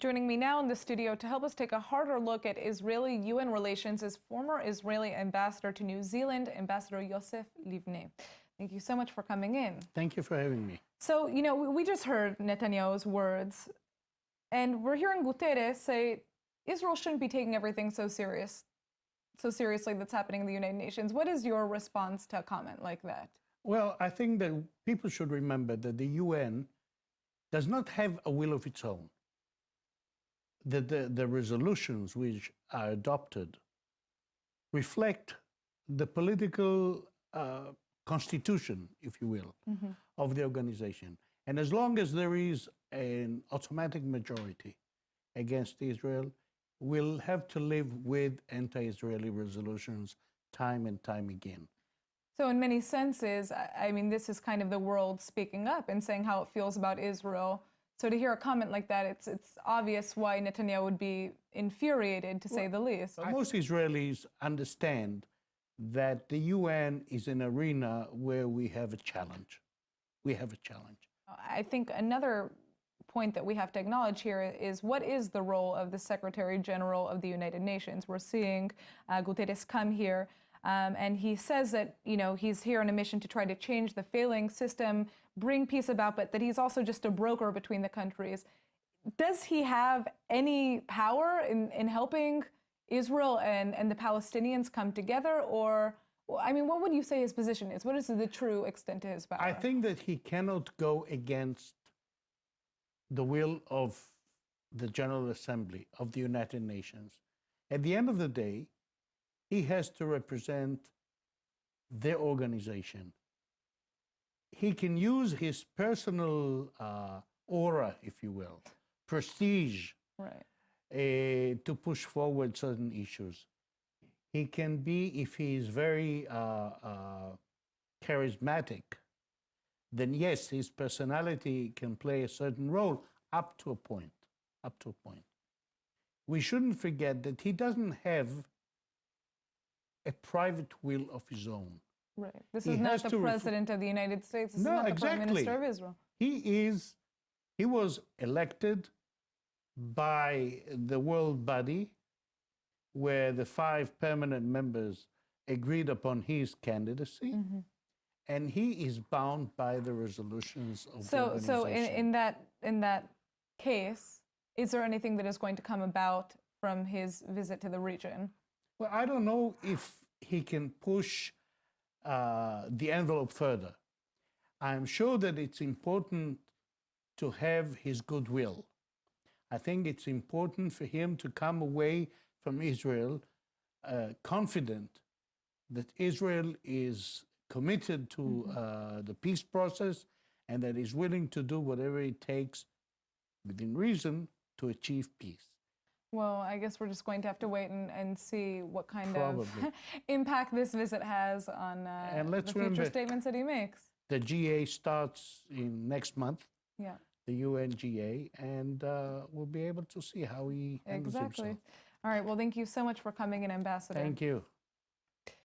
Joining me now in the studio to help us take a harder look at Israeli UN relations is former Israeli ambassador to New Zealand, Ambassador Yosef Livne. Thank you so much for coming in. Thank you for having me. So, we just heard Netanyahu's words, and we're hearing Guterres say Israel shouldn't be taking everything so seriously that's happening in the United Nations. What is your response to a comment like that? Well, I think that people should remember that the UN does not have a will of its own. The resolutions which are adopted reflect the political constitution, if you will, of the organization. And as long as there is an automatic majority against Israel, we'll have to live with anti-Israeli resolutions time and time again. So in many senses, I mean, this is kind of the world speaking up and saying how it feels about Israel. So to hear a comment like that, it's obvious why Netanyahu would be infuriated, to say the least. Most Israelis understand that the UN is an arena where we have a challenge. We have a challenge. I think another point that we have to acknowledge here is what is the role of the Secretary General of the United Nations? We're seeing Guterres come here. And he says that, he's here on a mission to try to change the failing system, bring peace about, but that he's also just a broker between the countries. Does he have any power in helping Israel and the Palestinians come together? Or, I mean, what would you say his position is? What is the true extent to his power? I think that he cannot go against the will of the General Assembly of the United Nations. At the end of the day, he has to represent their organization. He can use his personal aura, if you will, prestige, right, to push forward certain issues. He can be, if he is very charismatic, then yes, his personality can play a certain role up to a point, We shouldn't forget that he doesn't have a private will of his own. Right. This is not the President of the United States. This is not the Prime Minister of Israel. He was elected by the world body where the 5 permanent members agreed upon his candidacy, and he is bound by the resolutions of the organization. So in that case, is there anything that is going to come about from his visit to the region? Well, I don't know if he can push the envelope further. I'm sure that it's important to have his goodwill. I think it's important for him to come away from Israel confident that Israel is committed to the peace process and that is willing to do whatever it takes within reason to achieve peace. Well, I guess we're just going to have to wait and see what kind of impact this visit has on the future statements that he makes. The GA starts in next month, the UN GA, and we'll be able to see how he handles himself. All right. Well, thank you so much for coming in, Ambassador. Thank you.